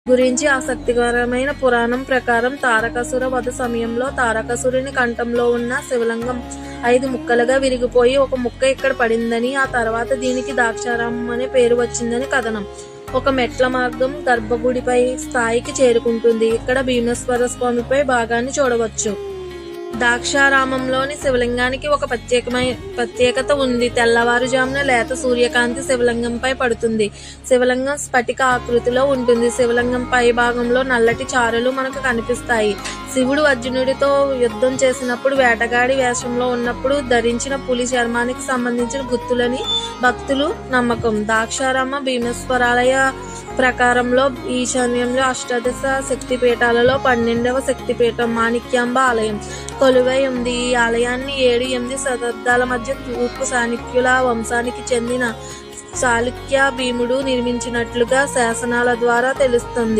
గురించి ఆసక్తికరమైన పురాణం ప్రకారం తారకాసుర వధ సమయంలో తారకాసురుని కంఠంలో ఉన్న శివలింగం 5 ముక్కలుగా విరిగిపోయి ఒక ముక్క ఇక్కడ పడిందని, ఆ తర్వాత దీనికి ద్రాక్షారామం అనే పేరు వచ్చిందని కథనం. ఒక మెట్ల మార్గం గర్భగుడిపై స్థాయికి చేరుకుంటుంది. ఇక్కడ భీమేశ్వర స్వామిపై భాగాన్ని చూడవచ్చు. ద్రాక్షారామంలోని శివలింగానికి ఒక ప్రత్యేకత ఉంది. తెల్లవారుజామున లేత సూర్యకాంతి శివలింగంపై పడుతుంది. శివలింగం స్ఫటిక ఆకృతిలో ఉంటుంది. శివలింగం పై భాగంలో నల్లటి చారలు మనకు కనిపిస్తాయి. శివుడు అర్జునుడితో యుద్ధం చేసినప్పుడు వేటగాడి వేషంలో ఉన్నప్పుడు ధరించిన పులి చర్మానికి సంబంధించిన గుర్తులని భక్తులు నమ్మకం. ద్రాక్షారామ భీమేశ్వరాలయ ప్రకారంలో ఈశాన్యంలో అష్టాదశ శక్తిపీఠాలలో 12వ శక్తిపీఠం మాణిక్యాంబ ఆలయం కొలువై ఉంది. ఈ ఆలయాన్ని 7-8 శతాబ్దాల మధ్య తూర్పు చాళుక్యుల వంశానికి చెందిన చాళుక్య భీముడు నిర్మించినట్లుగా శాసనాల ద్వారా తెలుస్తుంది.